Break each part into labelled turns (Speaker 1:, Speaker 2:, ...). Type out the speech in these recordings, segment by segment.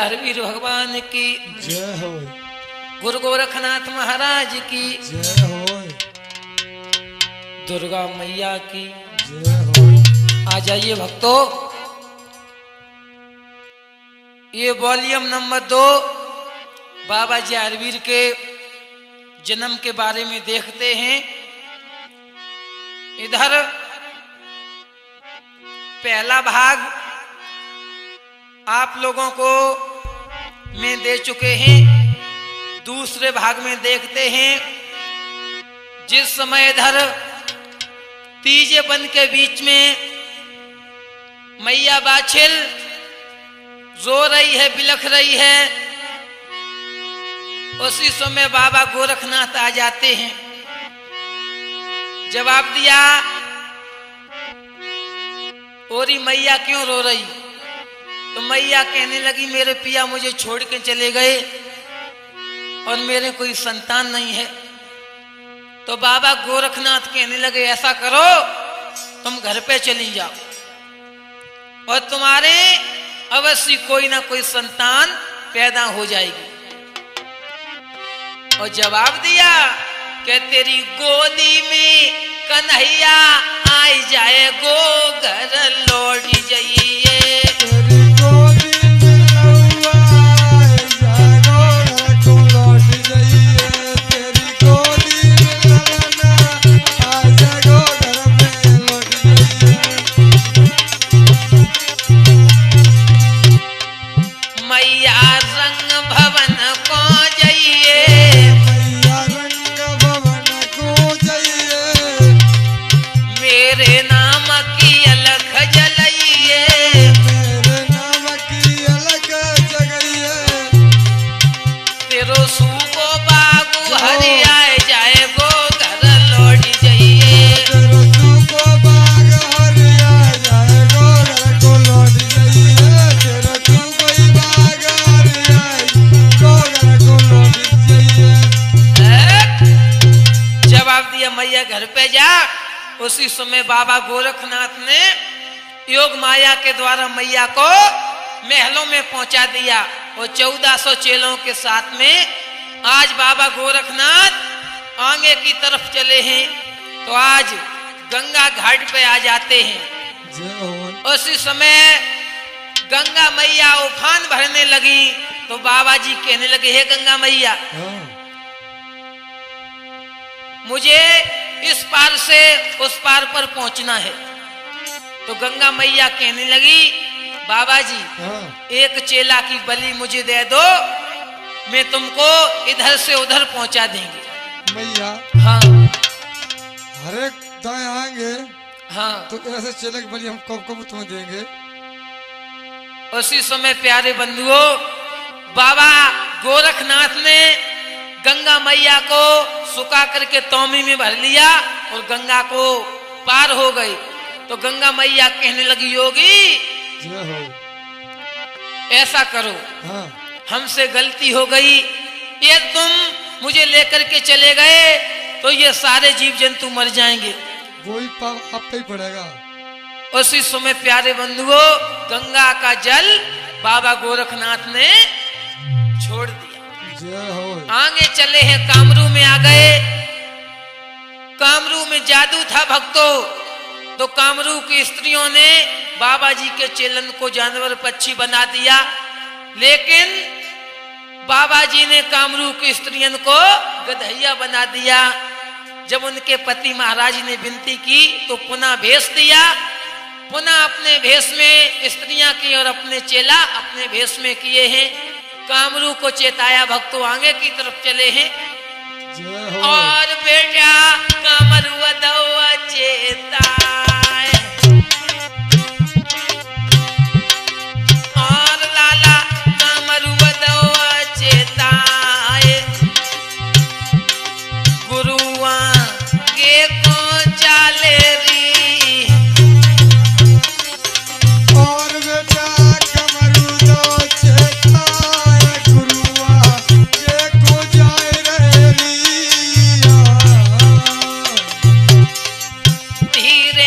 Speaker 1: हरवीर भगवान की
Speaker 2: जय हो।
Speaker 1: गुरु गोरखनाथ महाराज की
Speaker 2: जय हो।
Speaker 1: दुर्गा मैया की
Speaker 2: जय हो।
Speaker 1: आ जाइए भक्तों, ये वॉल्यूम नंबर 2 बाबा जी हरवीर के जन्म के बारे में देखते हैं। इधर पहला भाग आप लोगों को मैं दे चुके हैं। दूसरे भाग में देखते हैं जिस समय इधर तीजे बन के बीच में मैया बाछिल रो रही है, बिलख रही है, उसी समय बाबा गोरखनाथ आ जाते हैं। जवाब दिया, ओरी मैया क्यों रो रही? तो मैया कहने लगी, मेरे पिया मुझे छोड़ के चले गए और मेरे कोई संतान नहीं है। तो बाबा गोरखनाथ कहने लगे, ऐसा करो तुम घर पे चली जाओ और तुम्हारे अवश्य कोई ना कोई संतान पैदा हो जाएगी। और जवाब दिया कि तेरी गोदी में कन्हैया आई जाए गो घर लौट जाइए।
Speaker 2: तेरी गोदी में नौआ आई जाए गो घर को लौट जाइए। तेरी गोदी में ललना आई जाए गो घर में लौट जाइए।
Speaker 1: मैया रंग भवन को जाइए,
Speaker 2: मैया रंग भवन को जाइए।
Speaker 1: मेरे नाम की अलख जलाइए।
Speaker 2: मेरे नाम की अलग जगइए।
Speaker 1: तेरो सूबो बागु हरि आए जाए गो घर लौट जाइए।
Speaker 2: तेरो सूबो बाग हरि आए जाए गो घर को लौट जाइए। तेरो सूबो बाग हरि आए गो घर को लौट जाइए।
Speaker 1: जवाब दिया, मैया घर पे जा। उसी समय बाबा गोरखनाथ ने योग माया के द्वारा मैया को महलों में पहुंचा दिया और 1400 चेलों के साथ में आज बाबा गोरखनाथ आगे की तरफ चले हैं। तो आज गंगा घाट पे आ जाते हैं।
Speaker 2: जय हो।
Speaker 1: उसी समय गंगा मैया उफान भरने लगी। तो बाबा जी कहने लगे, हे गंगा मैया,
Speaker 2: हाँ।
Speaker 1: मुझे इस पार से उस पार पर पहुंचना है। तो गंगा मैया कहने लगी, बाबा जी
Speaker 2: हाँ।
Speaker 1: एक चेला की बलि मुझे दे दो, मैं तुमको इधर से उधर पहुंचा देंगे।
Speaker 2: मैया
Speaker 1: हाँ
Speaker 2: हर एक दाएं आएंगे
Speaker 1: हाँ।
Speaker 2: तो ऐसे चले के बलि हम कब कब तुम्हें देंगे।
Speaker 1: उसी समय प्यारे बंधुओं, बाबा गोरखनाथ ने गंगा मैया को सुखा करके तौमी में भर लिया और गंगा को पार हो गई। तो गंगा मैया कहने लगी, योगी
Speaker 2: जय हो।
Speaker 1: ऐसा करो,
Speaker 2: हाँ।
Speaker 1: हमसे गलती हो गई, ये तुम मुझे लेकर के चले गए तो ये सारे जीव जंतु मर जाएंगे।
Speaker 2: वही पाप आप पे ही पड़ेगा।
Speaker 1: उसी समय प्यारे बंधुओं, गंगा का जल बाबा गोरखनाथ ने छोड़ दिया।
Speaker 2: जय हो।
Speaker 1: आगे चले हैं, कामरू में आ गए। कामरू में जादू था भक्तों। तो कामरू की स्त्रियों ने बाबा जी के चेलन को जानवर पक्षी बना दिया, लेकिन बाबा जी ने कामरू की स्त्रियों को गधैया बना दिया। जब उनके पति महाराज ने विनती की तो पुनः भेष दिया। पुनः अपने भेष में स्त्रियां की और अपने चेला अपने भेष में किए हैं। कामरू को चेताया, भक्तों आगे की तरफ चले हैं।
Speaker 2: जय हो।
Speaker 1: और बेटा कामरू दवा चेताए, और लाला कामरू दवा चेताए, गुरुआ के को चाले री।
Speaker 2: और बेटा कमरू दो चेताए, गुरुआ के को जाए रे रिया।
Speaker 1: धीरे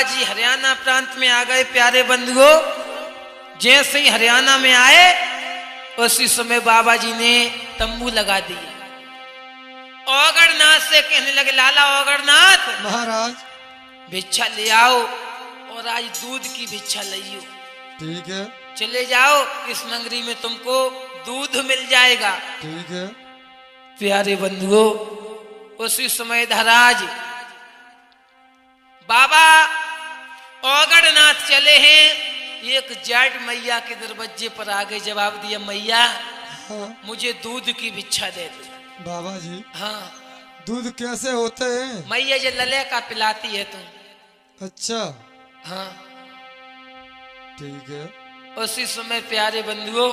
Speaker 1: बाबा जी हरियाणा प्रांत में आ गए प्यारे बंधुओं। जैसे ही हरियाणा में आए उसी समय बाबा जी ने तंबू लगा दिया। औगड़नाथ से कहने लगे, लाला औगड़नाथ
Speaker 2: महाराज
Speaker 1: भिक्षा ले आओ और आज दूध की भिक्षा लाइयो।
Speaker 2: ठीक है
Speaker 1: चले जाओ, इस नगरी में तुमको दूध मिल जाएगा।
Speaker 2: ठीक है।
Speaker 1: प्यारे बंधुओं, उसी समय धराज बाबा औगड़नाथ चले हैं। एक जाट मैया के दरवाजे पर आगे जवाब दिया, मैया
Speaker 2: हाँ
Speaker 1: मुझे दूध की भिक्षा दे दो।
Speaker 2: बाबा जी
Speaker 1: हाँ
Speaker 2: दूध कैसे होते हैं?
Speaker 1: मैया जो लले का पिलाती है तुम।
Speaker 2: अच्छा
Speaker 1: हाँ
Speaker 2: ठीक है।
Speaker 1: उसी समय प्यारे बंधुओं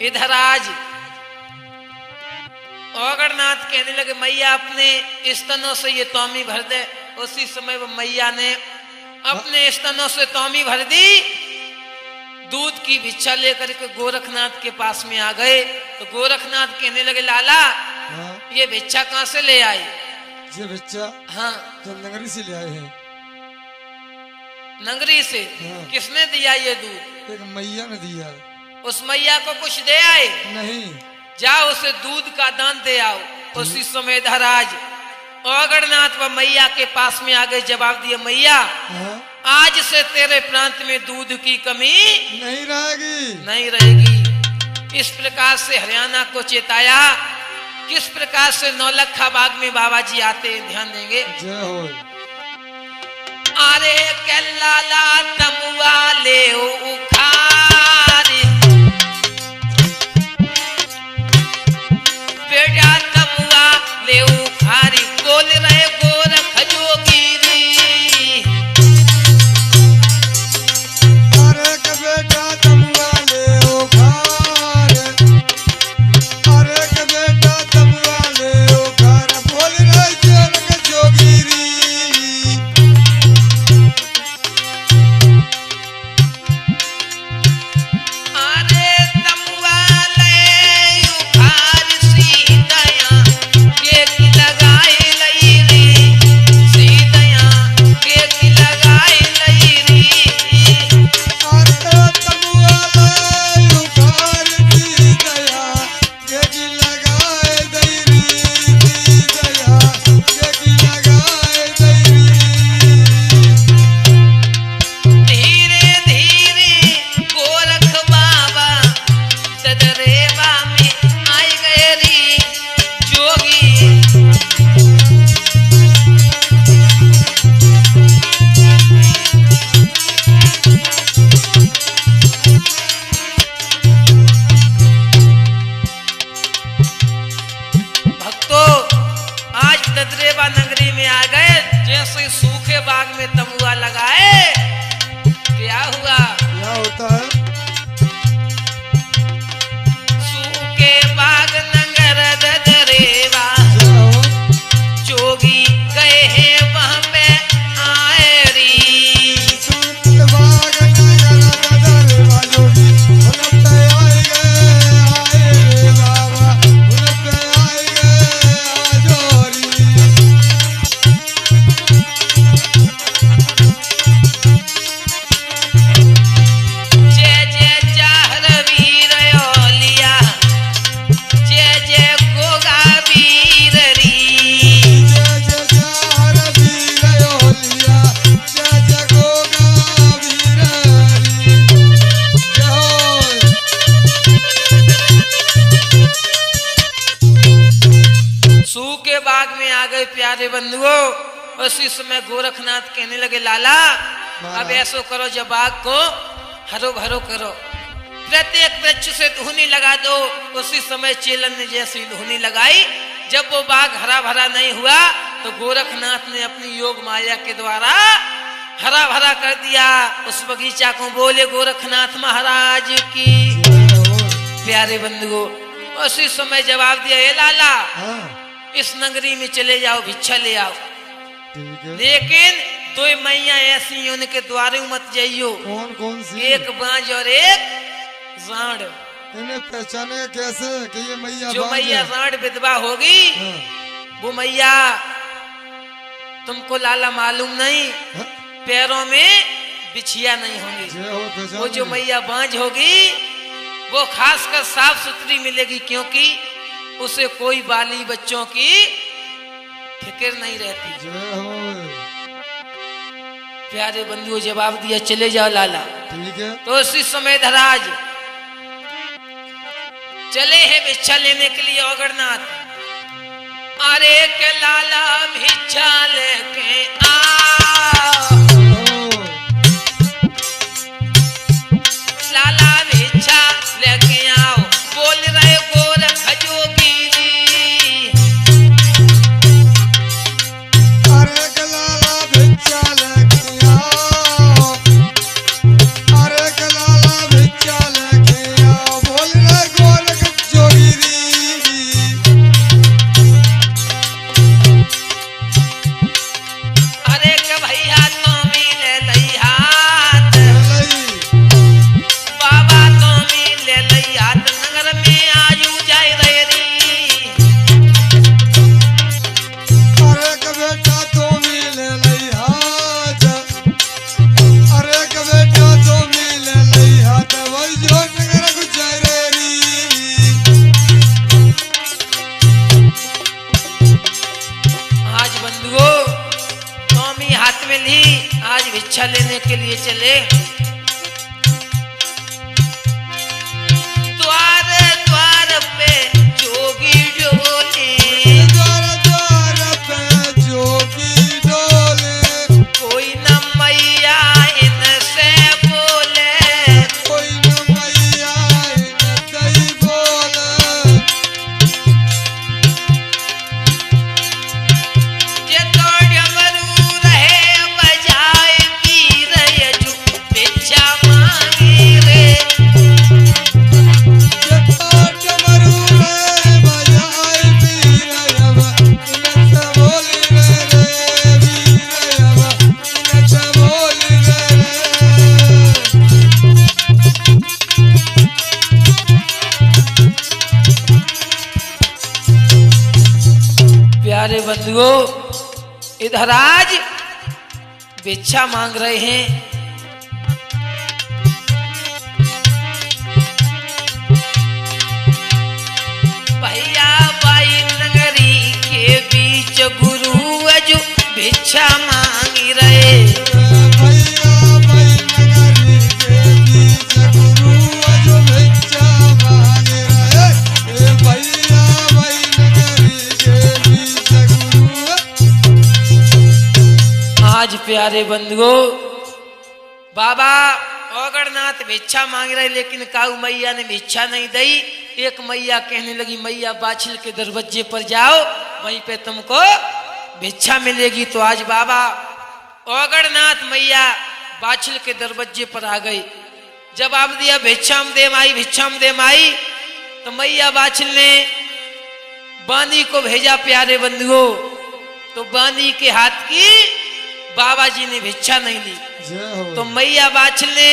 Speaker 1: इधर आज औगड़नाथ कहने लगे, मैया अपने स्तनों से ये तौमी भर दे। उसी समय वो मैया ने अपने स्तनों से तौमी भर दी। दूध की भिक्षा लेकर के गोरखनाथ के पास में आ गए तो गोरखनाथ कहने लगे, लाला
Speaker 2: हाँ
Speaker 1: ये भिक्षा कहां से ले आए?
Speaker 2: ये बच्चा
Speaker 1: हाँ
Speaker 2: जो नगरी से ले आए हैं।
Speaker 1: नगरी से।
Speaker 2: हाँ।
Speaker 1: किसने दिया ये दूध?
Speaker 2: एक मैया ने दिया है।
Speaker 1: उस मैया को कुछ दे आए?
Speaker 2: नहीं।
Speaker 1: जाओ उसे दूध का दान दे आओ। उसी समय धराज औगड़नाथ व मैया के पास में आ गए, जवाब दिया, मैया
Speaker 2: हाँ
Speaker 1: आज से तेरे प्रांत में दूध की कमी
Speaker 2: नहीं रहेगी।
Speaker 1: नहीं रहेगी। इस प्रकार से हरियाणा को चेताया। किस प्रकार से नौलखा बाग में बाबा जी आते हैं, ध्यान देंगे।
Speaker 2: जय हो।
Speaker 1: अरे के लाला तमुआ ले उखारी, बेटा तमुआ ले उखारी, बोल रहे गोरख जोगीरी।
Speaker 2: अरे के बेटा तमुआ ले उखार, अरे के बेटा तमुआ ले उखार, बोल रहे गोरख जोगीरी।
Speaker 1: अरे तमुआ ले उखार सीधया के लगाए लई री, सीधया के लगाए लई री।
Speaker 2: अरे तमुआ ले उखार दी दया, के जी लगाए दैरी, दी दया, के जी लगाए दैरी।
Speaker 1: धीरे धीरे गोरख बाबा सदरेवा में आई गए री जोगी। भक्तों आज ददरेवा नगरी में आ गए। जैसे सूखे बाग में तमुआ लगाए, क्या हुआ?
Speaker 2: क्या होता है?
Speaker 1: सूखे बाग नगर ददरेवा,
Speaker 2: जय हो।
Speaker 1: जोगी गए हैं वहां पे आए री।
Speaker 2: बाग नगर ददरेवा जोगी, उन पे आए गए, आए रे बाबा, उन पे आए गए आजोरी।
Speaker 1: जय जय जाहर वीर ओलिया, जय जय गोगा वीर री।
Speaker 2: जय जय जय वीर ओलिया, जय जय गोगा वीर हरि। जय हो।
Speaker 1: सूखे बाग में आ गए प्यारे बंधुओं। उसी समय गोरखनाथ कहने लगे, लाला अब ऐसो करो, जब बाग को हरो भरो करो, प्रत्येक वृक्ष से धुनी लगा दो। उसी समय चेलन ने जैसी धुनी लगाई, जब वो बाग हरा भरा नहीं हुआ तो गोरखनाथ ने अपनी योग माया के द्वारा हरा भरा कर दिया उस बगीचा को। बोले गोरखनाथ महाराज की।
Speaker 2: जय हो।
Speaker 1: प्यारे बंधुओं उसी समय जवाब दिया, ए लाला
Speaker 2: हाँ
Speaker 1: इस नगरी में चले जाओ, भिक्षा ले आओ,
Speaker 2: ठीक है।
Speaker 1: लेकिन दो मैया ऐसी उनके द्वारे मत जाइयो।
Speaker 2: कौन कौन सी?
Speaker 1: एक बांझ और एक सांड।
Speaker 2: इन्हें पहचाने कैसे कि ये मैया
Speaker 1: जो
Speaker 2: बांझ
Speaker 1: मैया
Speaker 2: है?
Speaker 1: सांड विधवा होगी
Speaker 2: हाँ,
Speaker 1: वो मैया तुमको लाला मालूम नहीं,
Speaker 2: हाँ?
Speaker 1: पैरों में बिछिया नहीं होंगी।
Speaker 2: जय हो
Speaker 1: वो
Speaker 2: गजानन।
Speaker 1: जो मैया बांझ होगी वो खासकर साफ सुथरी मिलेगी, क्योंकि उसे कोई बाली बच्चों की फिक्र नहीं रहती।
Speaker 2: जय हो।
Speaker 1: प्यारे बंधुओं जवाब दिया, चले जाओ लाला।
Speaker 2: ठीक है।
Speaker 1: तो उसी समय धराज चले हैं भिक्षा लेने के लिए औगड़नाथ। अरे के लाला भिक्षा लेके आओ,
Speaker 2: ओ,
Speaker 1: लाला भिक्षा लेके आओ, बोल रहे गोरख जोगी जी।
Speaker 2: अरे गलाला भिक्षा लेके आओ, अरे गलाला भिक्षा लेके आओ, बोल रहे गोरख जोगी री।
Speaker 1: अरे के भैया तो मिले लई हाथ,
Speaker 2: लई,
Speaker 1: बाबा तो मिले लई हाथ, नगर में आयु जाय रे री।
Speaker 2: अरे के बेटा तो मिले लई हाथ, अरे के बेटा तो मिले लई हाथ, वही जो नगर गुजरे री।
Speaker 1: आज बंधुओं स्वामी हाथ में ली, आज भिक्षा लेने के लिए चले। द्वार द्वार पे जोगी डोले,
Speaker 2: द्वार द्वार पे जोगी डोले,
Speaker 1: कोई न मैया इनसे बोले।
Speaker 2: कोई न मैया न दई बोले।
Speaker 1: ये तो डमरू रहे बजाए की रहे जो भिक्षा मांगी रे।
Speaker 2: जता डमरू रे बजाए वीरयव, नच बोली रे वीरयव, नच बोली रे।
Speaker 1: प्यारे बंधुओं इधर आज भिक्षा मांग रहे हैं। भैया बाई नगरी के बीच गुरु अजू भिक्षा मांगी रहे।
Speaker 2: भैया भाई नगरी के बीच गुरु अजो भिक्षा मांगे रहे। ए भैया भाई नगरी के बीच गुरु।
Speaker 1: आज प्यारे बंधुओं बाबा औगड़नाथ भिक्षा मांग रहे, लेकिन काऊ मैया ने भिक्षा नहीं दी। एक मैया कहने लगी, मैया बाछिल के दरवाजे पर जाओ, वहीं पे तुमको भिक्षा मिलेगी। तो आज बाबा औगड़नाथ मैया बाछिल के दरवाजे पर आ गई। जवाब दिया, भिक्षाम दे माई, भिक्षाम दे माई। तो मैया बाछिल ने बानी को भेजा। प्यारे बंधुओं तो बानी के हाथ की बाबा जी ने भिक्षा नहीं ली।
Speaker 2: जय हो।
Speaker 1: तो मैया बाछिल ने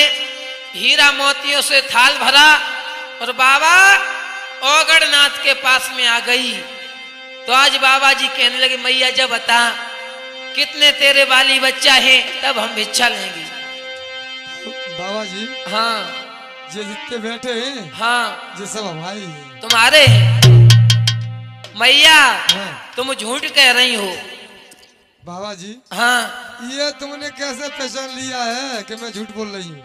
Speaker 1: हीरा मोतियों से थाल भरा और बाबा औगड़नाथ के पास में आ गई। तो आज बाबा जी कहने लगे, मैया जब बता कितने तेरे बाली बच्चा है, तब हम भिक्षा लेंगे।
Speaker 2: बाबा जी
Speaker 1: हाँ
Speaker 2: ये जितने बैठे हैं
Speaker 1: हाँ
Speaker 2: ये सब हमारी हैं।
Speaker 1: तुम्हारे हैं। मैया
Speaker 2: हाँ।
Speaker 1: तुम झूठ कह रही हो।
Speaker 2: बाबा जी
Speaker 1: हाँ
Speaker 2: ये तुमने कैसे पहचान लिया है कि मैं झूठ बोल रही हूँ?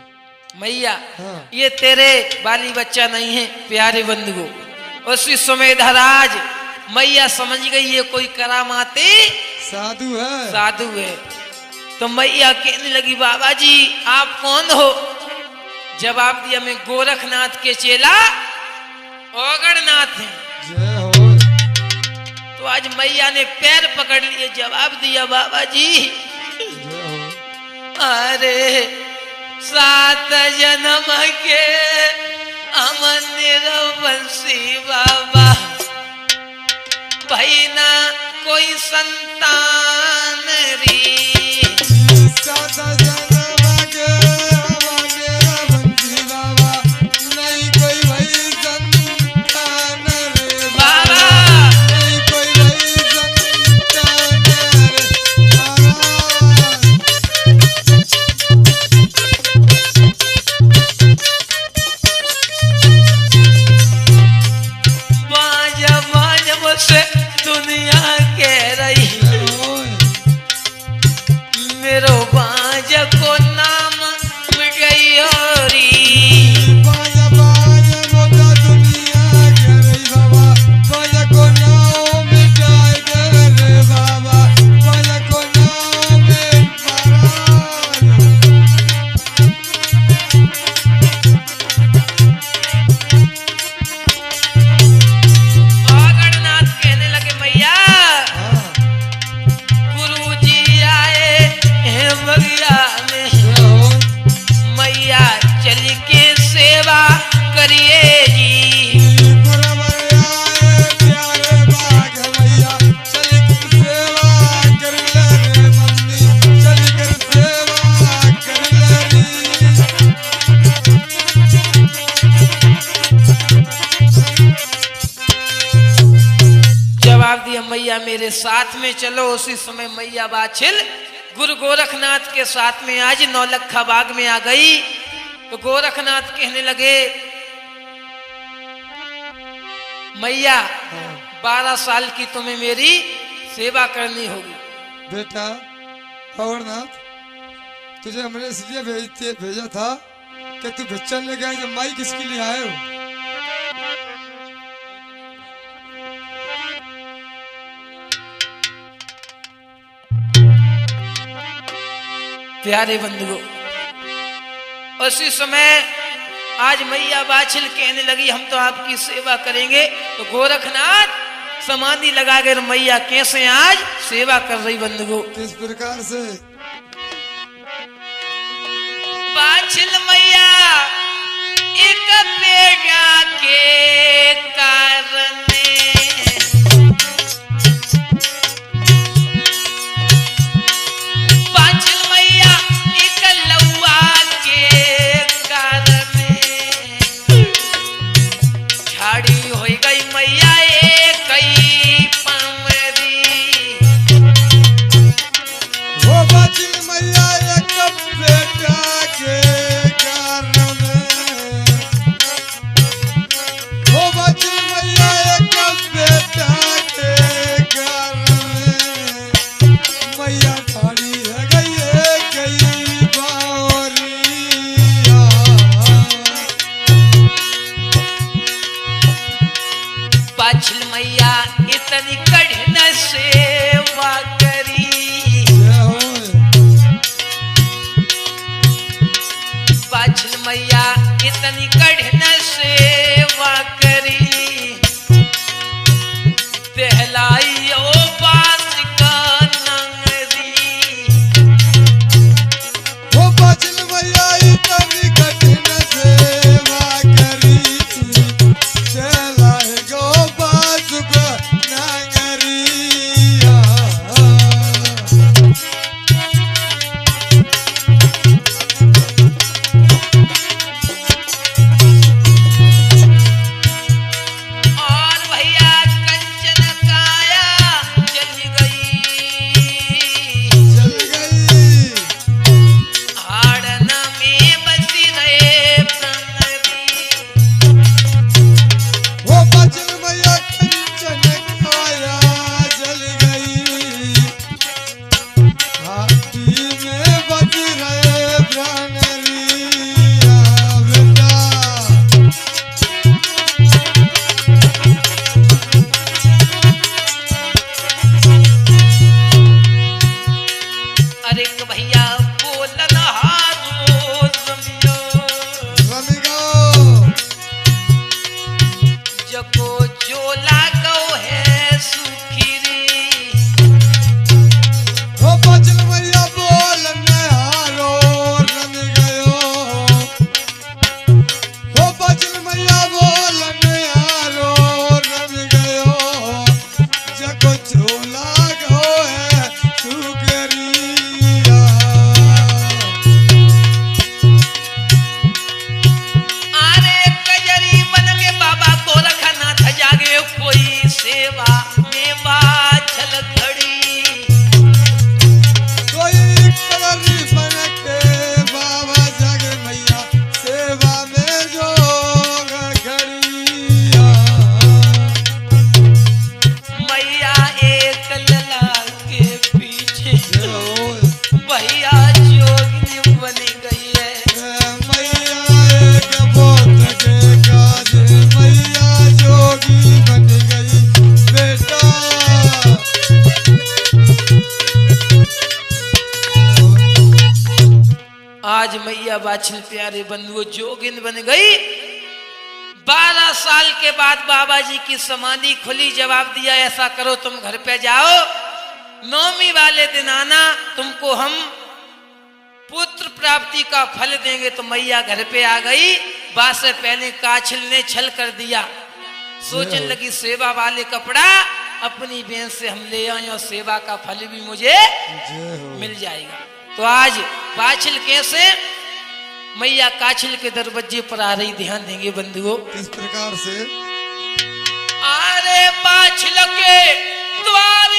Speaker 1: मैया
Speaker 2: हाँ।
Speaker 1: ये तेरे बाली बच्चा नहीं है। प्यारे बंधुओं उसी समय धराज मैया समझ गई ये कोई करामाते
Speaker 2: साधु है।
Speaker 1: साधु है। तो मैया कहने लगी, बाबा जी आप कौन हो? जवाब दिया, मैं गोरखनाथ के चेला औगड़नाथ हैं।
Speaker 2: जय हो।
Speaker 1: तो आज मैया ने पैर पकड़ लिए, जवाब दिया, बाबा जी
Speaker 2: जय हो।
Speaker 1: अरे 7 जन्म के अमन बंसी बाबा, भाई ना कोई संतान री।
Speaker 2: साता जन्म के हमारे बंसी बाबा, नहीं कोई भाई संतान रे
Speaker 1: बाबा
Speaker 2: नहीं कोई भाई संतान रे।
Speaker 1: मैया मेरे साथ में चलो। उसी समय मैया बाछिल गुरु गोरखनाथ के साथ में आज नौलखा बाग में आ गई। तो गोरखनाथ कहने लगे, मैया 12 साल की तुम्हें मेरी सेवा करनी होगी।
Speaker 2: बेटा अवरनाथ, तुझे हमने इसलिए भेजा था कि तू भिक्षा लेके आए। जब माई किसके लिए आए हो?
Speaker 1: प्यारे बंधुओं, उसी समय आज मैया बाछिल कहने लगी, हम तो आपकी सेवा करेंगे। तो गोरखनाथ समाधि लगा कर मैया कैसे आज सेवा कर रही बंधुओं?
Speaker 2: किस प्रकार से?
Speaker 1: बाछिल मैया एक बेटा के कारण इतनी कठिन सेवा करी, दहलाई ओ बास का नंगरी।
Speaker 2: वो बाछिल मैया इतनी कठिन सेवा करी, दहलाई ओ बास का नंगरी।
Speaker 1: आज मैया बाछिल प्यारे बंधुओं जोगिन बन गई। 12 साल के बाद बाबा जी की समाधि खुली। जवाब दिया, ऐसा करो तुम घर पे जाओ, 9वीं वाले दिन आना, तुमको हम पुत्र प्राप्ति का फल देंगे। तो मैया घर पे आ गई। बात से पहले काछिल ने छल कर दिया। सोचने लगी सेवा वाले कपड़ा अपनी बहन से हम ले आए और सेवा का फल भी मुझे मिल जाएगा। तो आज बाछिल कैसे मैया काछिल के दरवाजे पर आ रही, ध्यान देंगे बंधुओं।
Speaker 2: किस प्रकार से?
Speaker 1: अरे बाछिल के द्वार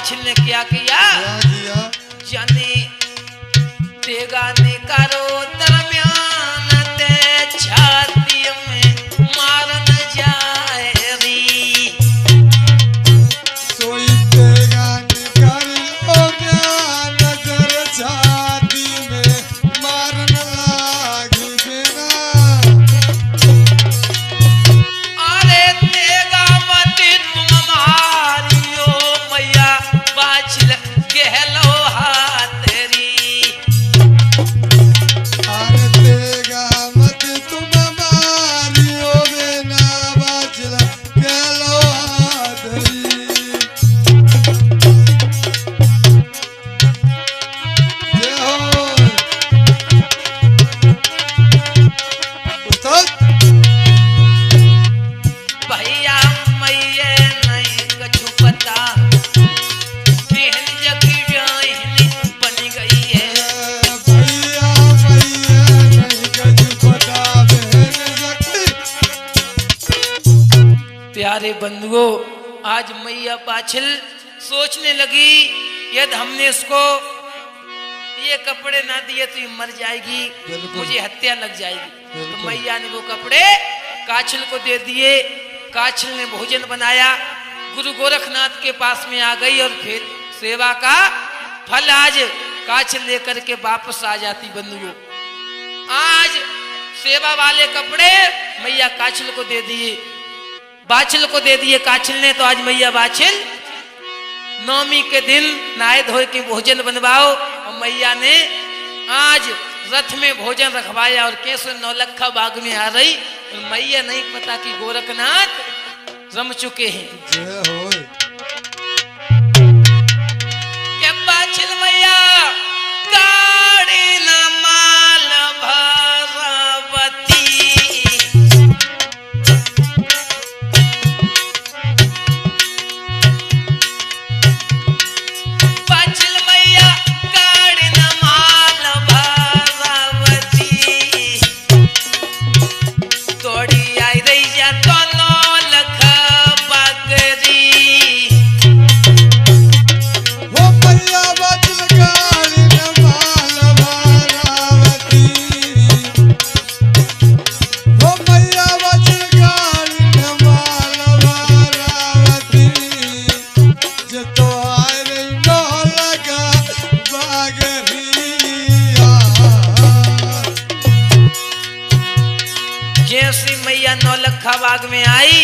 Speaker 1: बाछिल ने क्या किया,
Speaker 2: क्या किया?
Speaker 1: जाने देगा ने करो दरमियान ते छाती में मार न जाए री।
Speaker 2: सोई तेगा निकाल लो म्यान नजर छाती में मारन लागी बिना।
Speaker 1: अरे देगा मत तुम मारियो मैया बाछिल कहलो हाथ री।
Speaker 2: अरे तेगा मत तुम मारियो बिना बाचला केलो आदरी। जय हो उस्ताद।
Speaker 1: भैया मैये नहीं कछु पता, बहन जगी जाहिनी बन गई है।
Speaker 2: भैया भैया नहीं कछु पता बहन जगती।
Speaker 1: प्यारे बंधुओं, आज मैया बाछिल सोचने लगी यदि हमने इसको ये कपड़े ना दिए तो ये मर जाएगी,
Speaker 2: बिल्कुल।
Speaker 1: मुझे हत्या लग जाएगी। तो
Speaker 2: बिल्कुल।
Speaker 1: मैया ने वो कपड़े काछिल को दे दिए। काछिल ने भोजन बनाया, गुरु गोरखनाथ के पास में आ गई और फिर सेवा का फल आज काछिल लेकर के वापस आ जाती। बंधुओं, आज सेवा वाले कपड़े मैया काछिल को दे दिए, बाछिल को दे दिए काछिल ने। तो आज मैया बाछिल नवमी के दिन नहाए धोए के भोजन बनवाओ, और मैया ने आज रथ में भोजन रखवाया और कैसे नौलखा बाग में आ रही। और मैया नहीं पता कि गोरखनाथ रम चुके हैं।
Speaker 2: जय हो
Speaker 1: क्या बाछिल मैया गाड़ी न माल भरवती। बाछिल मैया गाड़ी न माल भरवती। दौड़ी आई रही जा तो नौलख बगरी।
Speaker 2: वो मैया बचल गाड़ी न माल भारावती। वो मैया बचल गाड़ी न माल भारावती। जतो आए रही नौलखा बागरिया।
Speaker 1: जैसी मैया नौलखा बाग में आई,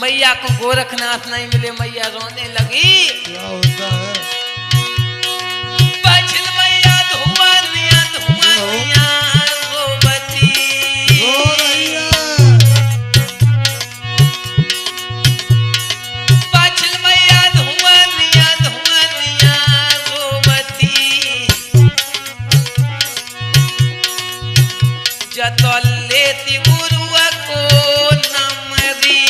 Speaker 1: मैया को गोरखनाथ नहीं मिले, मैया रोने लगी।
Speaker 2: क्या होता है?
Speaker 1: बाछिल मैया धुआनिया धुआनिया रोबती।
Speaker 2: रो रही है।
Speaker 1: बाछिल मैया धुआनिया धुआनिया रोबती। जतल लेती गुरुआ को नमरी।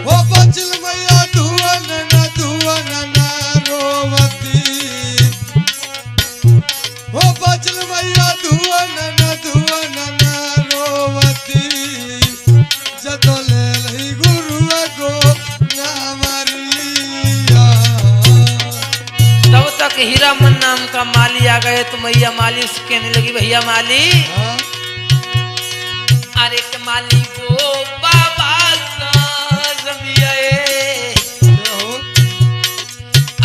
Speaker 2: वो बचल मैया धुवन न रोवती। वो बचल मैया धुवन न रोवती। जतो ले लही गुरुआ को नामरिया।
Speaker 1: तब तक हीरामन नाम का माली आ गए। तो मैया माली से कहने लगी, भैया माली,
Speaker 2: हाँ?
Speaker 1: अरे माली वो बाबा का रमियाए।
Speaker 2: क्या हो?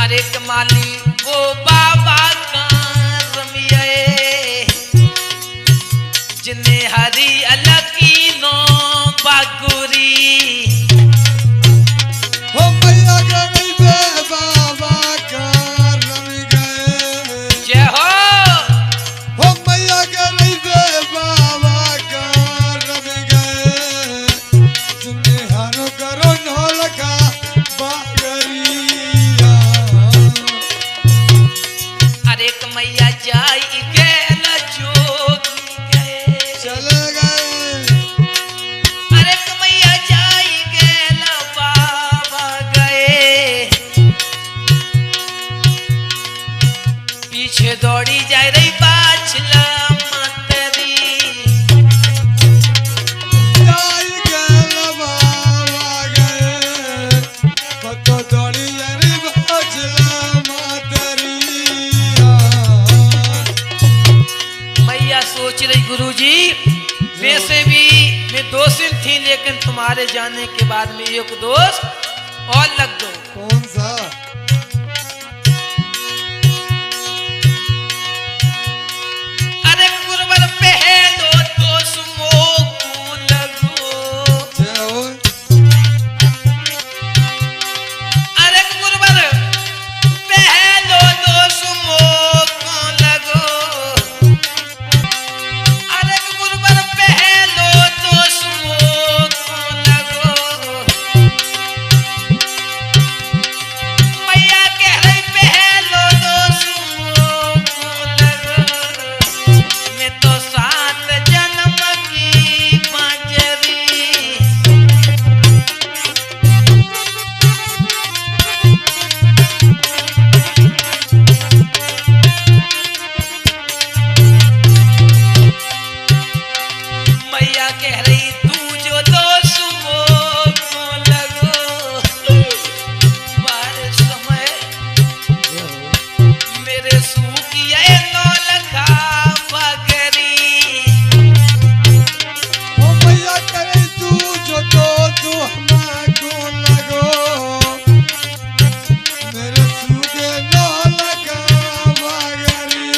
Speaker 1: अरे माली वो बाबा का रमियाए। जिन्हें हरी अलकी नो बागुरी।
Speaker 2: वो मैया गई बे बाबा का रम गए।
Speaker 1: जय हो।
Speaker 2: हो मैया गई बे बाबा का रम गए। तुमने हारो करो नौलखा बागरिया।
Speaker 1: अरे मैया जाई गेल जोगी गए।
Speaker 2: चले गए।
Speaker 1: अरे मैया जाई गेल बाबा गए। पीछे दौड़ी जा रही बाछला मतरी।
Speaker 2: जाई गए बाबा गए।
Speaker 1: सोच रही गुरुजी, वैसे भी मैं दोषिन थी, लेकिन तुम्हारे जाने के बाद में एक दोष और लग दो।
Speaker 2: कौन सा?
Speaker 1: अरे गुरुवर पहलो दोष मोको लगो।
Speaker 2: जय हो।
Speaker 1: अरे गुरुवर पहलो दोष मोको लगो। अरे गुरुवर पहलो दोष मोको लगो। मैया कह रही पहलो दोष मोको लगो। मैं तो 7 जन्म की बांझरी। मैया कह रही तू जो दोष मोको लगो। बार समय
Speaker 2: जय हो।
Speaker 1: मेरे सूखिए नौलखा पगरी।
Speaker 2: ओ मैया करे तू जो तू हमको लगो, मेरे सूखे न लगा मगरी।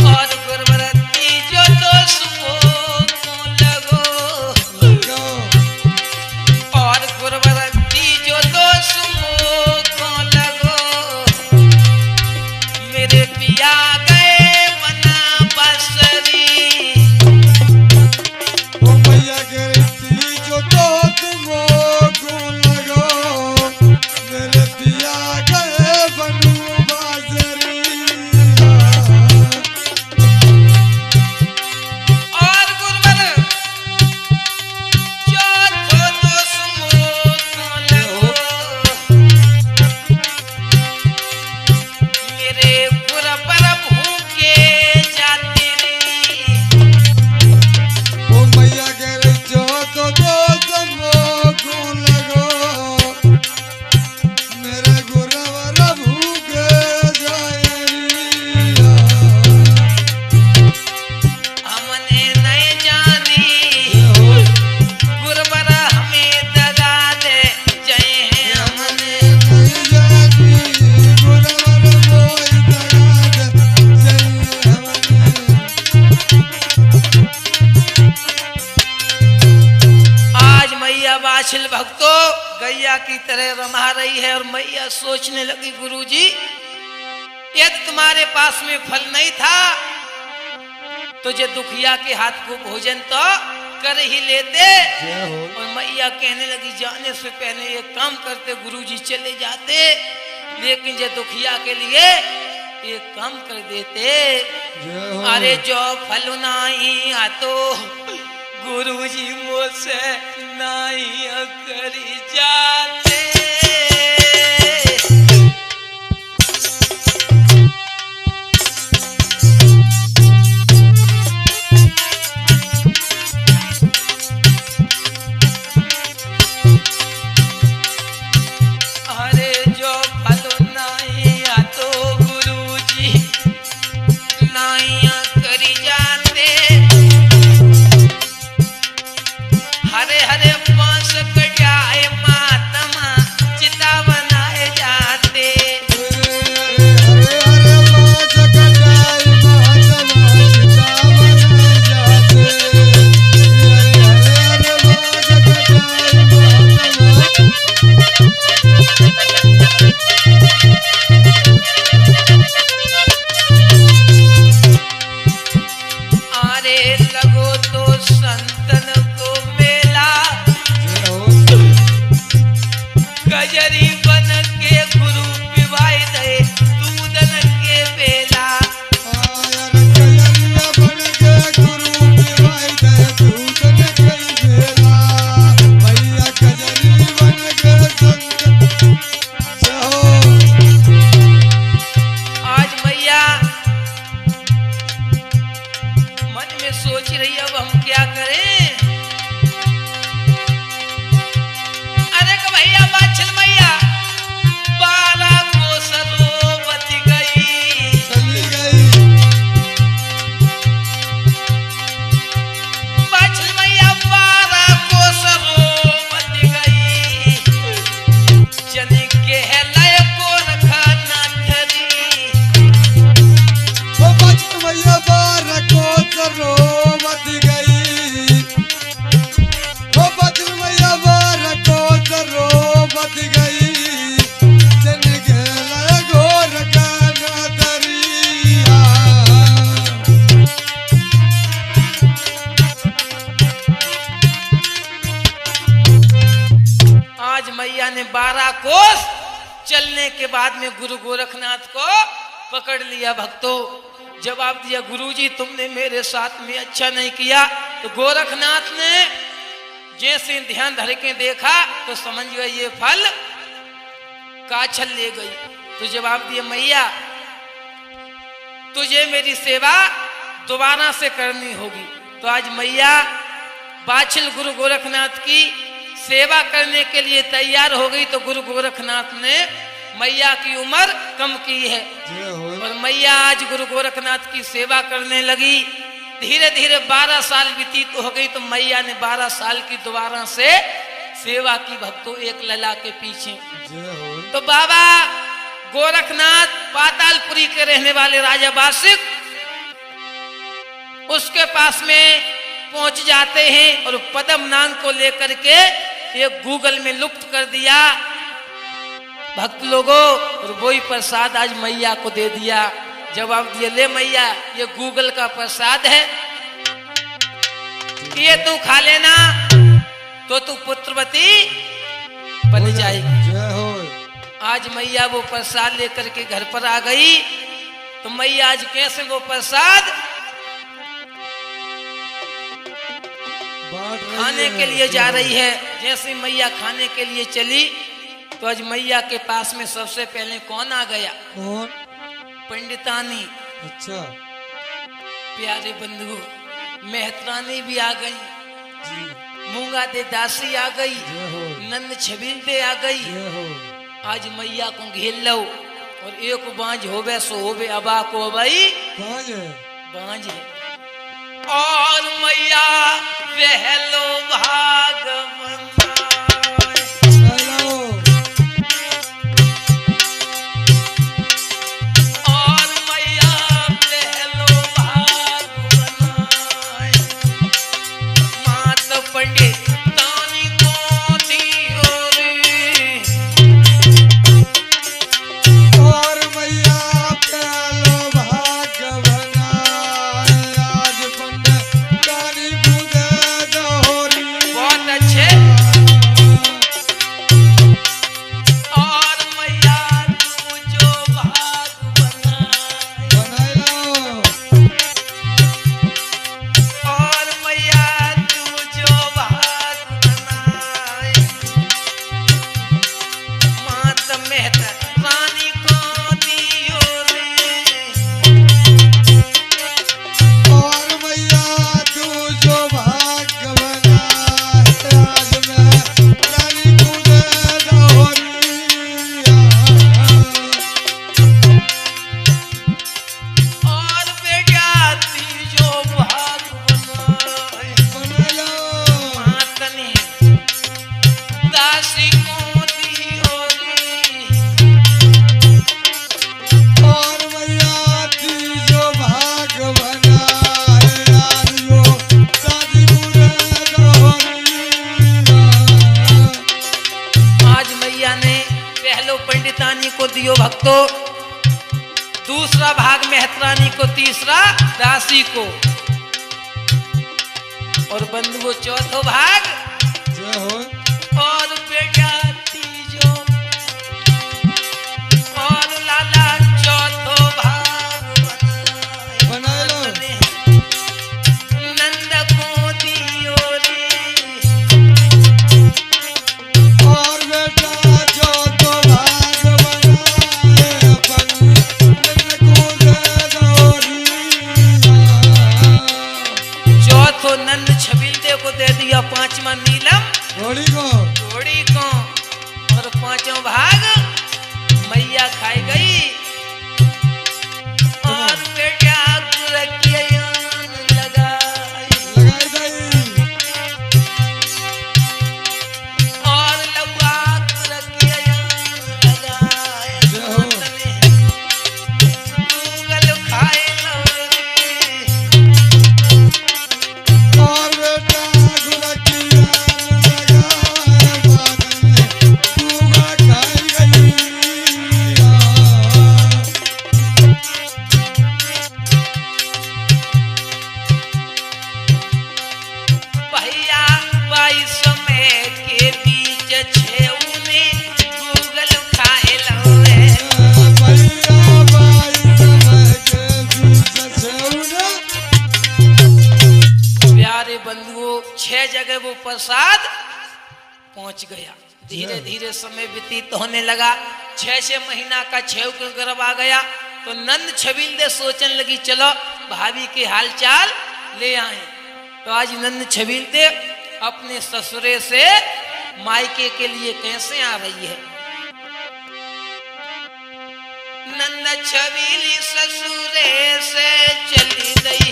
Speaker 1: और गुरुवरती जो दोष मोको लगो।
Speaker 2: लगो।
Speaker 1: और गुरुवरती जो दोष मोको लगो। मेरे पिया गए बना बसरी।
Speaker 2: ओ मैया करे तू जो तुमको लगो, मेरे पिया गए बनू बाजरी।
Speaker 1: और गुरुवर चौथो दोष मोको लगो। मेरे गुरुवर भूखे जाते रे।
Speaker 2: ओ मैया करे जो तुमको लगो, मेरे गुरवर भूखे जाएरी।
Speaker 1: हमने नहीं जानी गुरुवर हमें दगा दे जय हैं। हमने
Speaker 2: नहीं जाती गुरवर मोई दगा दे जय हमने।
Speaker 1: आज मैया बाछिल भक्तों गैया की तरह रमा रही है, और मैया सोचने लगी गुरुजी, यदि तुम्हारे पास में फल नहीं था तो जे दुखिया के हाथ को भोजन तो कर ही लेते।
Speaker 2: जय हो।
Speaker 1: और मैया कहने लगी जाने से पहले एक काम करते गुरुजी, चले जाते, लेकिन जे दुखिया के लिए एक काम कर देते।
Speaker 2: जय हो।
Speaker 1: अरे जो फल नहीं आतो गुरुजी मुझसे नहीं करी जाते। अरे जो फल नहीं आतो गुरुजी नहीं करी जाते। हरे हरे बांस कटाए मातमा। चलने के बाद में गुरु गोरखनाथ को पकड़ लिया। भक्तों, जवाब दिया, गुरुजी तुमने मेरे साथ में अच्छा नहीं किया। तो गोरखनाथ ने जैसे ध्यान धर के देखा तो समझ गए ये फल काछल ले गई। तो जवाब दिया, मैया तुझे मेरी सेवा दोबारा से करनी होगी। तो आज मैया बाछिल गुरु गोरखनाथ की सेवा करने के लिए तैयार हो गई। तो गुरु गोरखनाथ ने मैया की उम्र कम की है और मैया आज गुरु गोरखनाथ की सेवा करने लगी। धीरे धीरे 12 साल व्यतीत हो गई। तो मैया ने 12 साल की दोबारा से सेवा की। भक्तों, एक लला के पीछे। तो बाबा गोरखनाथ पातालपुरी के रहने वाले राजा बासिक उसके पास में पहुंच जाते हैं और पद्म नाग को लेकर के एक गूगल में लुप्त कर दिया। भक्त लोगों, और वही प्रसाद आज मैया को दे दिया। जवाब दिया, ले मैया ये गूगल का प्रसाद है, ये तू खा लेना तो तू पुत्रवती बन जाएगी। आज मैया वो प्रसाद लेकर के घर पर आ गई। तो मैया आज कैसे वो प्रसाद खाने के लिए जा रही है। जैसे मैया खाने के लिए चली तो आज मैया के पास में सबसे पहले कौन आ गया?
Speaker 2: कौन?
Speaker 1: पंडितानी।
Speaker 2: अच्छा।
Speaker 1: प्यारे बंधु, मेहतरानी भी आ गई, मूंगा दे दासी आ गई, नंद छबील दे आ गई। आज मैया को घेर लो और एक बांझ होवे सो होवे, अबा को भाई बांझ है। और मैया रहलो भाग भक्तों, दूसरा भाग मेहतरानी को, तीसरा दासी को, और बंधुओं चौथो भाग और बेटा तीजो और लाला चौथो भाग बनाए नंद को दियो रे
Speaker 2: और बेटा चौथो भाग बनाए नंद को दे दो।
Speaker 1: चौथो नंद छबील दे को दे दिया, पांचवा नीलम
Speaker 2: घोड़ी को
Speaker 1: और पांचों भाग मैया खाई गई। और बेटा गुरकिया लगाई और लौआ गुरकिया लगाए गूगल खाए
Speaker 2: और बेटा गुरकिया
Speaker 1: प्रसाद पहुंच गया। धीरे धीरे समय व्यतीत होने लगा। 6 महीना का 6 के गर्भ आ गया तो नंद छबील दे सोचने लगी चलो भाभी के हाल चाल ले आए। तो आज नंद छबील दे अपने ससुरे से मायके के लिए कैसे आ रही है। नंद छबीली ससुरे से चली गई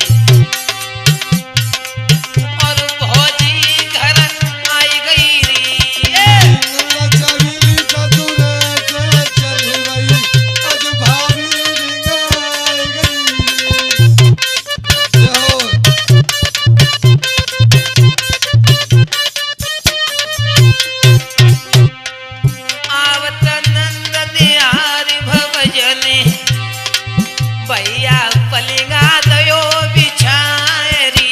Speaker 1: और भौजी घर आई गई री। भैया पलिंगा दयो बिछाए री।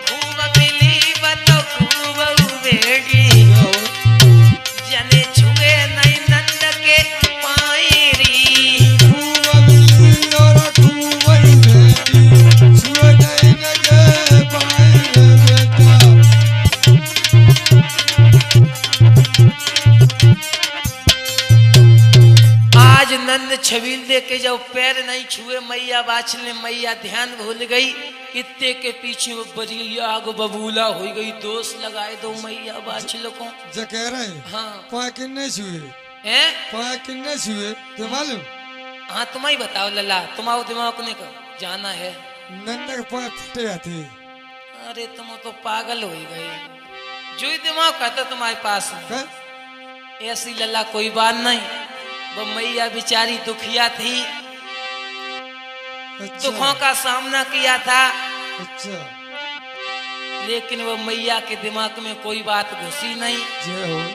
Speaker 1: खूब मिली बतो खूब उबेगी जने छुए नहीं नंद के पाई री। आज नंद छबील दे के जब पैर नहीं छुए मैया बाछले मैया ध्यान भूल गई। इत्ते के पीछे वो बरिया आग बबूला हो गई। दोष लगाए दो मैया बाछल को
Speaker 2: जो कह रहे
Speaker 1: हाँ
Speaker 2: पाए किन्ने छुए
Speaker 1: हैं
Speaker 2: पाए किन्ने छुए तो मालूम।
Speaker 1: हाँ तुम ही बताओ लल्ला तुम्हारा दिमाग ने जाना है।
Speaker 2: नंद के पाए फटे आते।
Speaker 1: अरे तुम तो पागल हो गए जो ही दिमाग कहता तुम्हारे पास में। ऐसी लल्ला कोई बात नहीं। वो मैया बेचारी दुखिया थी दुखों का सामना किया था
Speaker 2: अच्छा
Speaker 1: लेकिन वो मैया के दिमाग में कोई बात घुसी नहीं।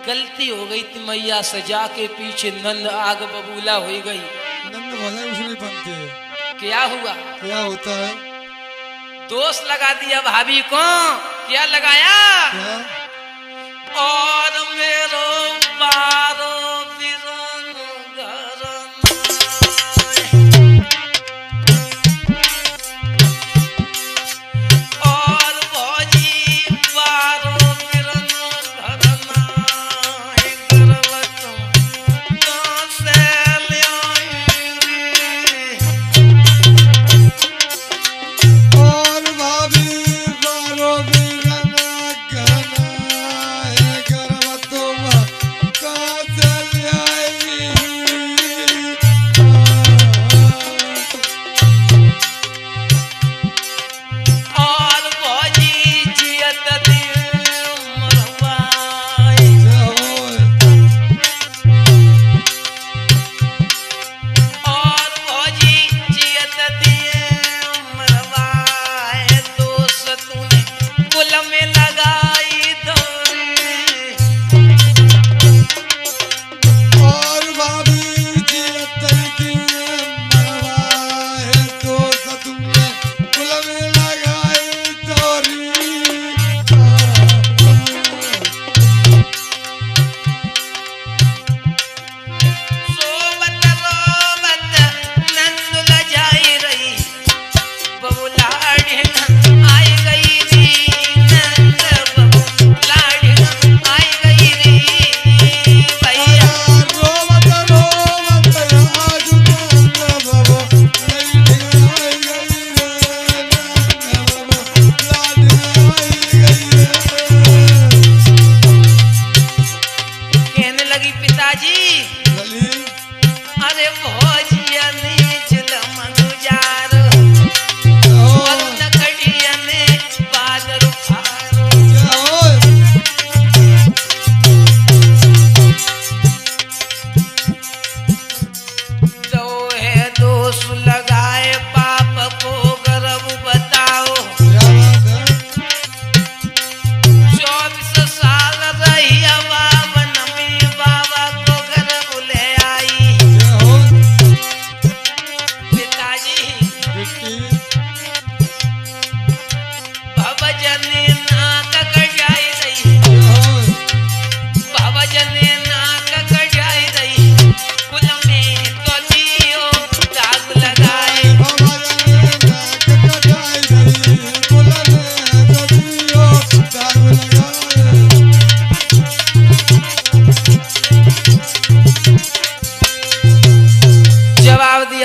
Speaker 1: गलती हो गई थी मैया सजा के पीछे नंद आग बबूला हो गई।
Speaker 2: नंद भले कुछ नहीं बनते।
Speaker 1: क्या हुआ
Speaker 2: क्या होता है।
Speaker 1: दोष लगा दिया भाभी को। क्या लगाया
Speaker 2: क्या?
Speaker 1: और मेरो बारो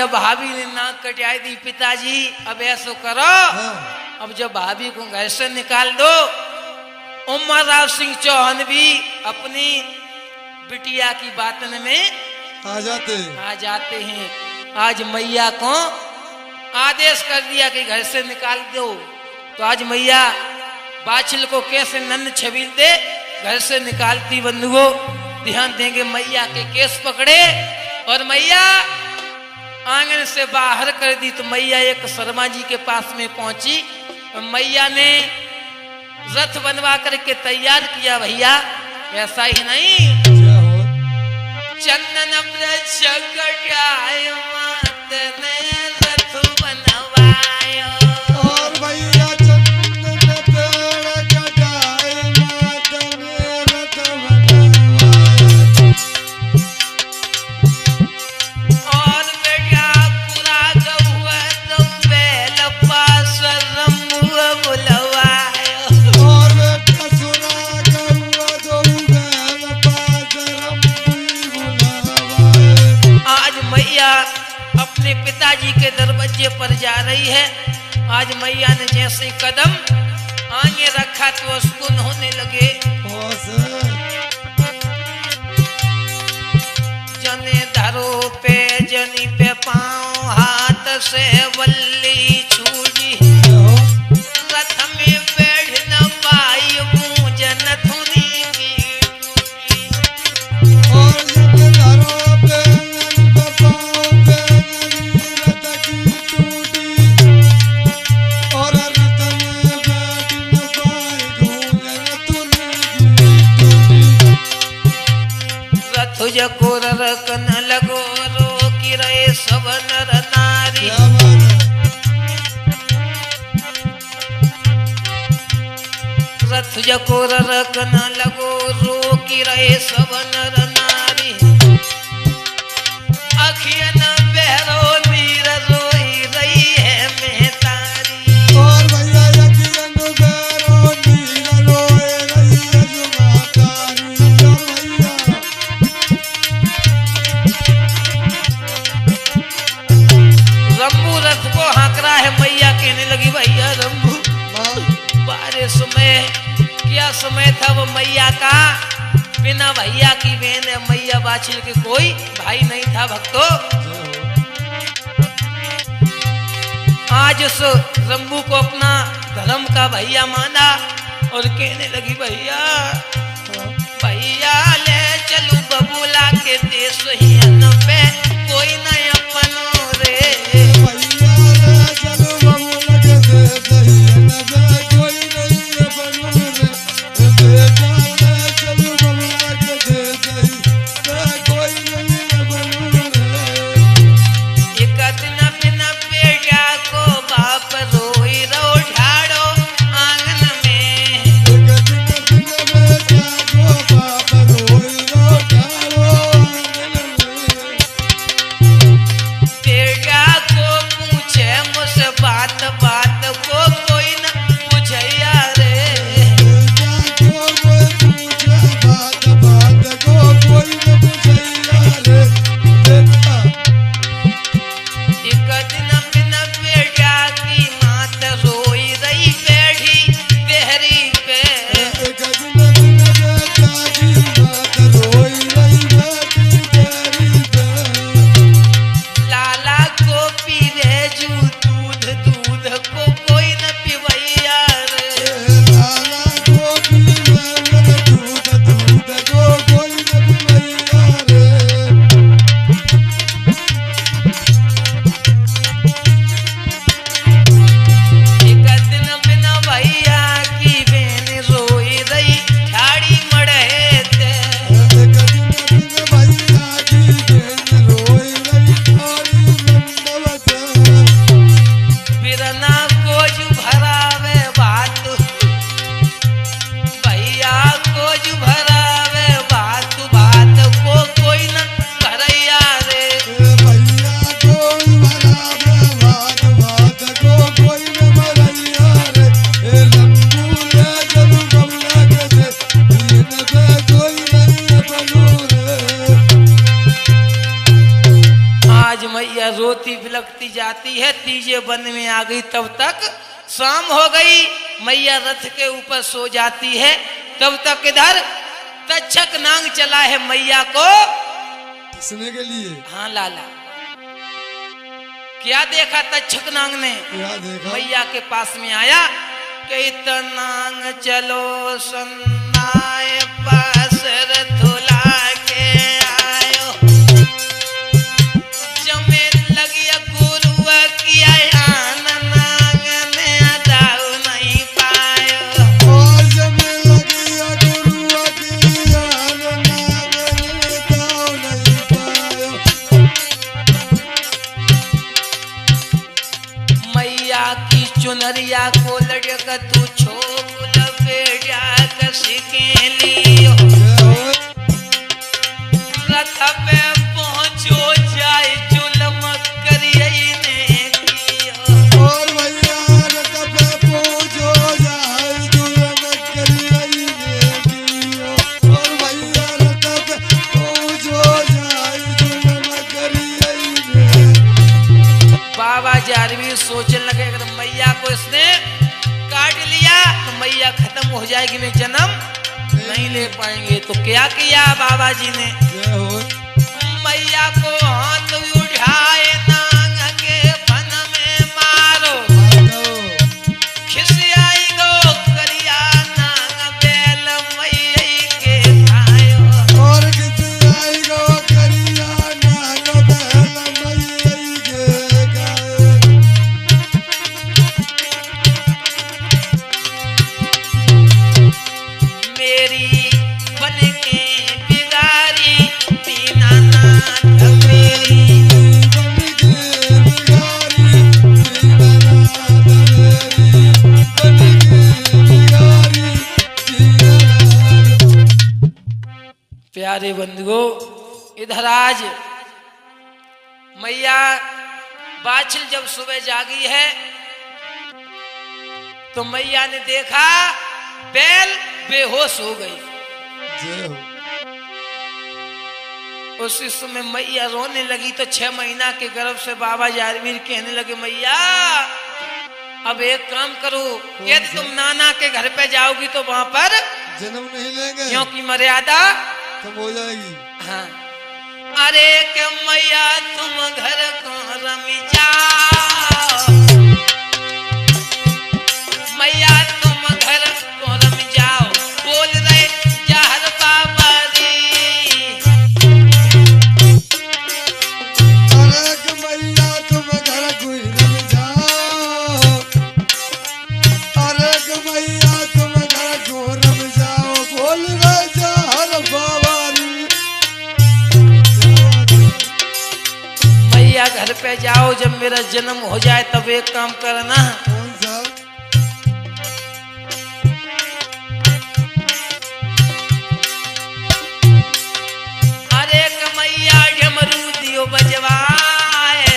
Speaker 1: जब भाभी ने नाक कटाई दी, पिताजी अब ऐसा करो,
Speaker 2: हाँ,
Speaker 1: अब जब भाभी को घर से निकाल दो। उमरराव सिंह चौहान भी अपनी बिटिया की बातन में
Speaker 2: आ जाते
Speaker 1: आ जाते हैं। आज मैया को आदेश कर दिया कि घर से निकाल दो। तो आज मैया बाछिल को कैसे नन्ह छबील दे घर से निकालती। बंधुओं ध्यान देंगे, मैया के केस पकड़े और मैया आंगन से बाहर कर दी। तो मैया एक शर्मा जी के पास में पहुंची और मैया ने रथ बनवा करके तैयार किया। भैया ऐसा ही नहीं,
Speaker 2: क्या हो
Speaker 1: चंदन वृक्ष कटाय मात ने रथ बनवायो।
Speaker 2: और भैया चंदन पेड़ कटाए मात ने रथ बनवाया।
Speaker 1: और बेटा पूरा गहुआ तो बैल पास रमुआ बुलवायो।
Speaker 2: और बेटा सुना गहुआ दो बैल पास रमुई बुलावाए।
Speaker 1: आज मैया अपने पिताजी के दरवाजे पर जा रही है। आज मैया ने जैसे ही कदम आगे रखा तो सुकून होने लगे। जने धरो पे जनी पे पाँव, हाथ से वल्ली छूजी, रथ में बैठ न पाई पूजन धुनी की टूटी।
Speaker 2: और जब धरो पे नन पाँव पे ननी रथ की टूटी। और रथ में बैठ न पाए गूंजन धुनी की टूटी।
Speaker 1: रथ जको रकन लगो रो की रहे सब नर नारी।
Speaker 2: क्या बात है?
Speaker 1: रथ जको रकन लगो रो की रहे सब नर नारी। अखियन बहरो नीर रोई रही है मेहतारी।
Speaker 2: और भैया यकियन बैरो नीर रोए रही है जुमातारी। और भैया
Speaker 1: रंबू रथ को हाँक रहा है। मैया कहने लगी भैया रंबू
Speaker 2: माँ
Speaker 1: बारिश में क्या समय था वो मैया का, बिना भैया की बहन है मैया बाछिल के कोई भाई नहीं था। भक्तों आज उस रंबू को अपना धर्म का भैया माना और कहने लगी भैया भैया ले चलू बबूला के देश ही पे कोई नहीं अपनो रे।
Speaker 2: भैया रे चलो बबूला के दे सही न बे कोई नहीं है बनू रे। बेटा रे चलो बबूला के दे सही बे कोई नहीं है बनू रे।
Speaker 1: एक दिन बिना बेटा को बाप रोई रो ढाड़ो आंगन में।
Speaker 2: एक दिन बेटा को बाप रोई रो ढालो आंगन में।
Speaker 1: भटकती जाती है, तीजे वन में आ गई। तब तक शाम हो गई, मैया रथ के ऊपर सो जाती है। तब तक इधर तक्षक नांग चला है मैया को
Speaker 2: किसने के लिए?
Speaker 1: हाँ लाला, क्या देखा तक्षक नांग ने?
Speaker 2: क्या देखा?
Speaker 1: मैया के पास में आया कि तनांग चलो सन्नाए पास रथुला के आयो, जमे लगिया गुरुआ किया नांग ने दाऊ नहीं पायो।
Speaker 2: और जमे लगिया गुरुआ किया नांग ने दाऊ नहीं पायो।
Speaker 1: मैया की चुनरिया को लड़क तू छोल बेजा कसी के लियो, रथ पे पहुंचो जाए जुलम करिए ने कियो।
Speaker 2: और मैया रथ पे पहुंचो जाए जुलम करिए ने कियो। और मैया रथ पे पहुंचो जाए जुलम करिए ने।
Speaker 1: बाबा जारवी सोचने लगे अगर मैया को इसने काट लिया तो मैया खत्म हो जाएगी, मैं जन्म नहीं ले पाएंगे। तो क्या किया बाबा जी ने?
Speaker 2: जय हो।
Speaker 1: मैया को हाथ उठाए नांग के फन में मारो, खिसियाई गो करिया नांग बैल मैया के खायो।
Speaker 2: और खिसियाई गो करिया नांग बैल मैया के खायो।
Speaker 1: मेरी बन के बिगारी दीनानाथ मेरी,
Speaker 2: बन के बिगारी दीनानाथ मेरी, बन के बिगारी दीनानाथ।
Speaker 1: प्यारे बंधुओं, इधर आज मैया बाछिल जब सुबह जागी है तो मैया ने देखा बैल बेहोश हो गई।
Speaker 2: जय हो।
Speaker 1: उसी समय मैया रोने लगी तो 6 महीना के गर्भ से बाबा जारवीर कहने लगे मैया अब एक काम करो, यदि तुम नाना के घर पे जाओगी तो वहां पर
Speaker 2: जन्म नहीं लेंगे
Speaker 1: क्योंकि मर्यादा
Speaker 2: तब हो जाएगी।
Speaker 1: हाँ। अरे के मैया तुम घर को रमी जाओ, मैया तुम घर को रमी जाओ, बोल रहे जहर बाबा दी।
Speaker 2: अरे कि मैया तुम घर कोई रम जाओ, अरे कि मैया तुम घर को रम जाओ, बोल रहे जहर बाबारी।
Speaker 1: मैया घर पे जाओ, जब मेरा जन्म हो जाए तब एक काम करना,
Speaker 2: कौन सा?
Speaker 1: अरे के मैया डमरू दियो बजवाए,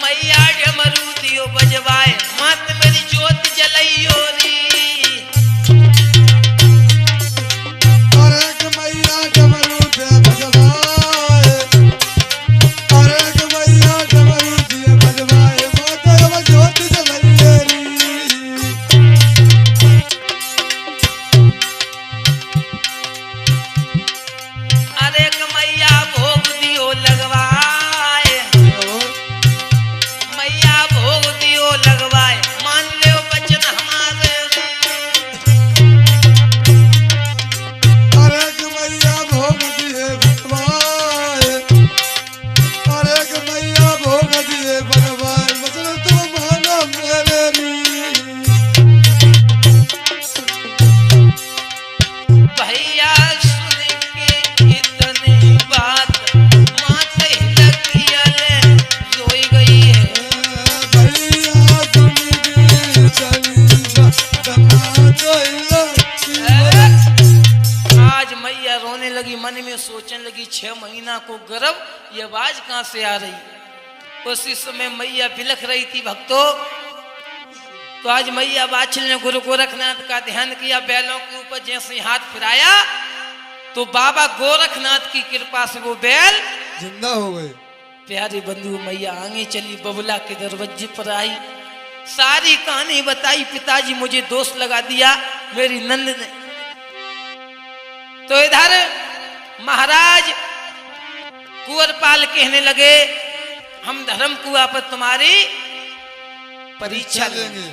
Speaker 1: मैया डमरू दियो बजवाए, मत मेरी जोत जलइयो री।
Speaker 2: अरे कि मैया डमरू दे बजवाए, अरे कि मैया डमरू दिए बजवाए, माता अब ज्योति जलाइए री।
Speaker 1: अरे के मैया भोग दियो लगवाए, मैया भोग दियो लगवाए, मान लो बचन हमारे रे।
Speaker 2: अरे कि मैया भोग दिए बनवाए, अरे कि मैया भोग दिए बनवाए, मतलब तुम मानो मेरे री।
Speaker 1: भैया सुन के इतनी बात माथे लगियल सोई गई है।
Speaker 2: भैया तुम भी चली जा, दमाद इला
Speaker 1: आज मैया रोने लगी, मन में सोचने लगी 6 महीना को गर्भ, ये आवाज कहां से आ रही। उसी समय मैया बिलख रही थी भक्तों। तो आज मैया बाछिल ने गुरु गोरखनाथ का ध्यान किया, बैलों के ऊपर जैसे ही हाथ फिराया तो बाबा गोरखनाथ की कृपा से वो बैल
Speaker 2: जिंदा हो गए।
Speaker 1: प्यारे बंधु मैया आगे चली, बबुला के दरवाजे पर आई, सारी कहानी बताई। पिताजी मुझे दोष लगा दिया मेरी नंद ने। तो इधर महाराज कुंवरपाल कहने लगे हम धर्म कुआ पर तुम्हारी परीक्षा लेंगे।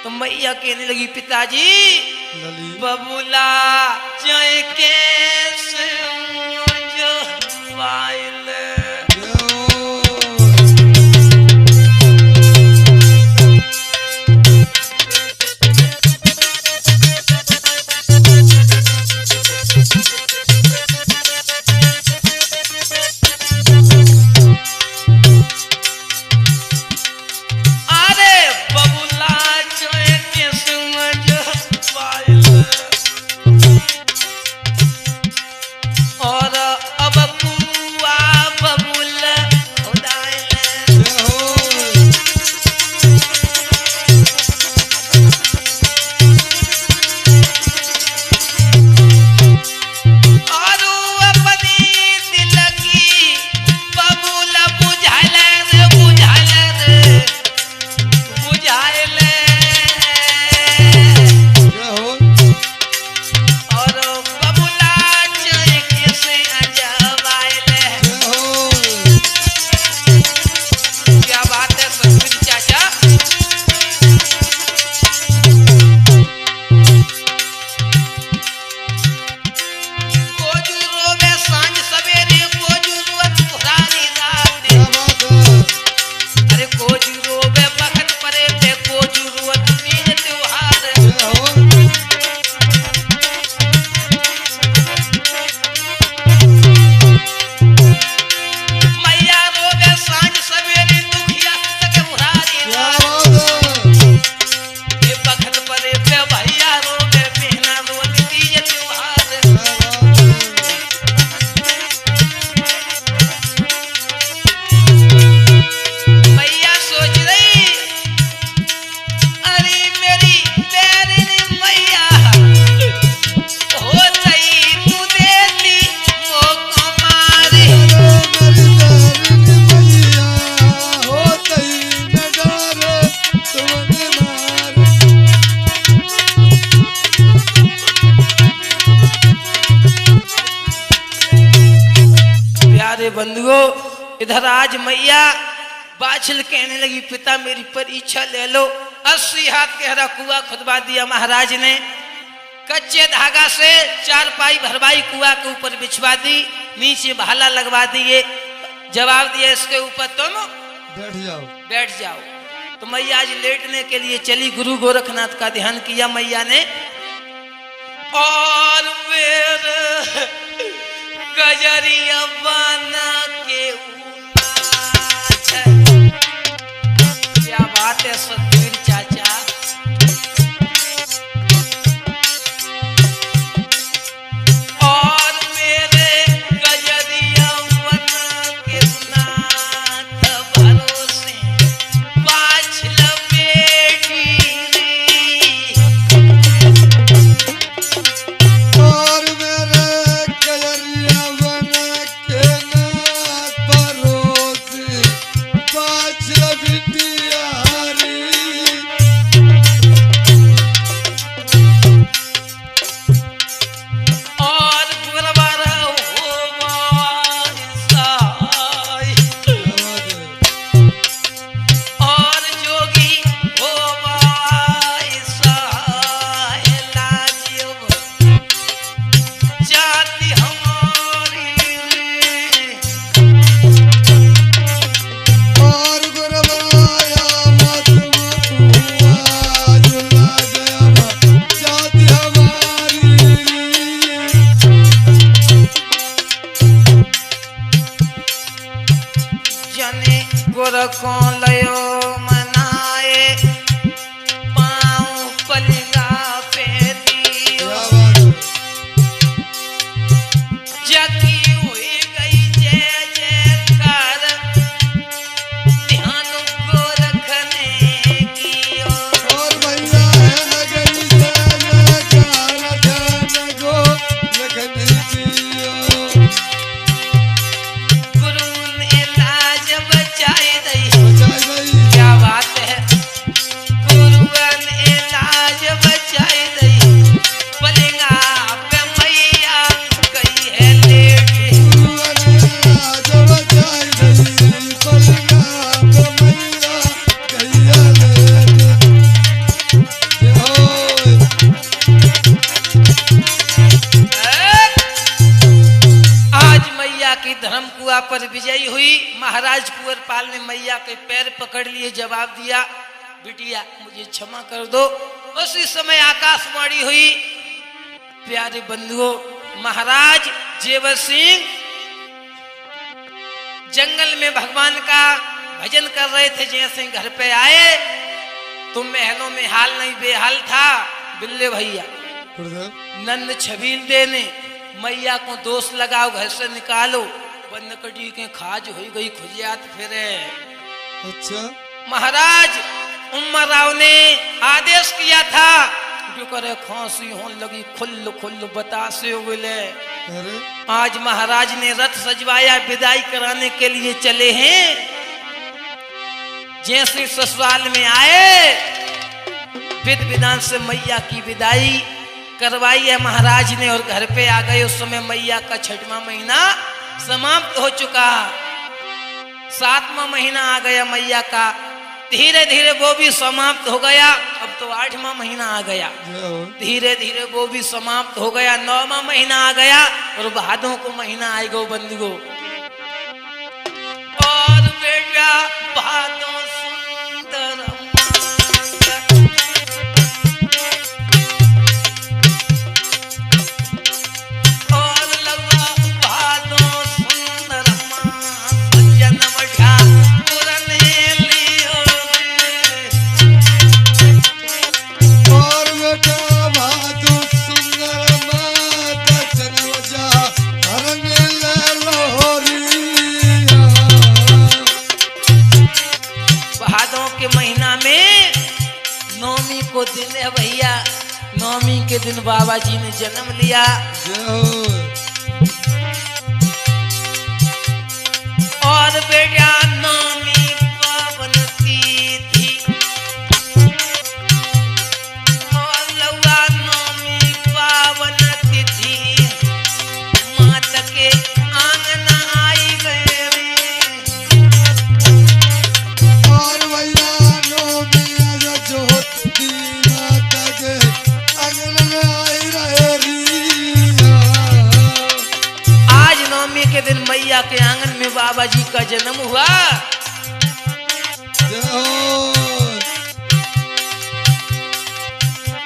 Speaker 1: तो मैया कहने लगी पिताजी
Speaker 2: लली
Speaker 1: बबुला चाहे कैसे जो वाइल बंधुओं, इधर आज मैया बाछल कहने लगी पिता मेरी परीक्षा ले लो। 80 हाथ गहरा कुआ खुदवा दिया महाराज ने, कच्चे धागा से 4 पाई भरवाई कुआ के ऊपर बिछवा दी, नीचे भाला लगवा दिए, जवाब दिया इसके ऊपर तुम बैठ जाओ। तो मैया आज लेटने के लिए चली, गुरु गोरखनाथ का ध्यान किया मैया ने, और फिर गजरिया बना के क्या बात है सतवीर चाचा। और मेरे गजरिया बना के नाथ भरोसे बाछल बेटी
Speaker 2: और मेरे गजरिया बना के नाथ भरोसे बाछल बिटिया रे।
Speaker 1: और गुरवार हो साई और जोगी हो साई लाजिब जाति हमारी
Speaker 2: और गुरबाया मत हुआ जुला गया जाति हमारी।
Speaker 1: जने गुर को लयो मनाए पाँव पलगा पे दियो जगी हुई गई जय जयकार ध्यान को रखने की
Speaker 2: और भैया है गई जयकार धन को रखने की।
Speaker 1: गुरु ने ला धर्म कुआ पर विजयी हुई। महाराज कुंवरपाल ने मैया के पैर पकड़ लिए, जवाब दिया, बिटिया मुझे क्षमा कर दो। उसी समय आकाशवाणी हुई, प्यारे बंधुओं, महाराज जेवर सिंह जंगल में भगवान का भजन कर रहे थे। जैसे घर पे आए तो महलों में हाल नहीं बेहाल था। बिल्ले भैया नंद छबील देने मैया को दोष लगाओ, घर से निकालो, बंद कटी के खाज हो गई खुजियात फिरे।
Speaker 2: अच्छा
Speaker 1: महाराज उमर राव ने आदेश किया था, जो करे खांसी होने लगी खुल्ल खुल्ल बतासे बोले।
Speaker 2: अरे
Speaker 1: आज महाराज ने रथ सजवाया, विदाई कराने के लिए चले हैं। जैसे ससुराल में आए विध विधान से मैया की विदाई करवाई है महाराज ने और घर पे आ गए। उस समय मैया का 6वां महीना समाप्त हो चुका, 7वां महीना आ गया मैया का। धीरे धीरे वो भी समाप्त हो गया। अब तो 8वां महीना आ गया, धीरे धीरे वो भी समाप्त हो गया। 9वां महीना आ गया और भादों को महीना आएगा बंधुओं। और बेटा भादों सुंदर को दिन है भैया। नवमी के दिन बाबा जी ने जन्म लिया। और बेटा नवमी पावन तिथि और लौआ नवमी पावन तिथि माता के आंगन आई गए रे।
Speaker 2: और भैया नवमी ज्योति माता के आंगन में आई रहे रिया।
Speaker 1: आज नवमी के दिन मैया के आंगन में बाबा जी का जन्म हुआ।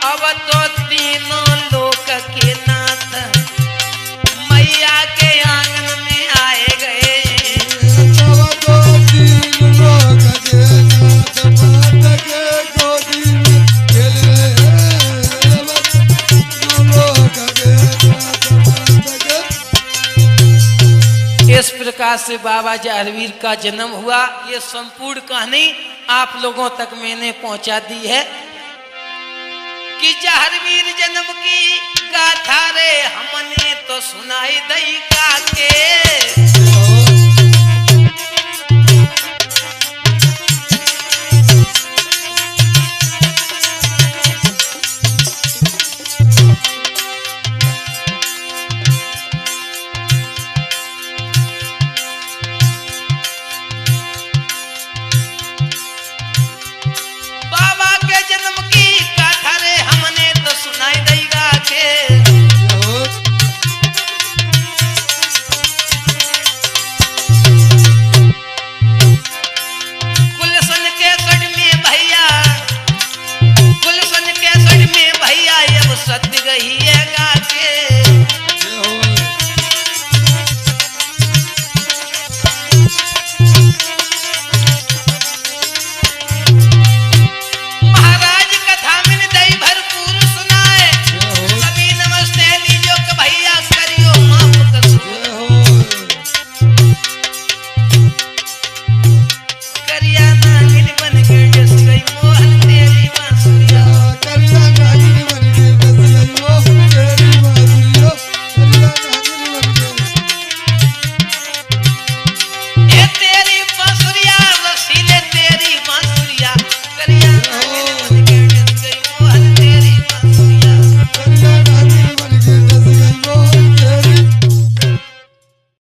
Speaker 1: अब तो तीनों लोक के नाथ मैया के आंगन में आए गए।
Speaker 2: अब तो तीन लोक के नाथ माता के गोदी में खेले। अब तीन लोक के नाथ माता के।
Speaker 1: इस प्रकार से बाबा जहरवीर का जन्म हुआ। ये संपूर्ण कहानी आप लोगों तक मैंने पहुंचा दी है कि जहरवीर जन्म की गाथा रे हमने तो सुनाई दई का के।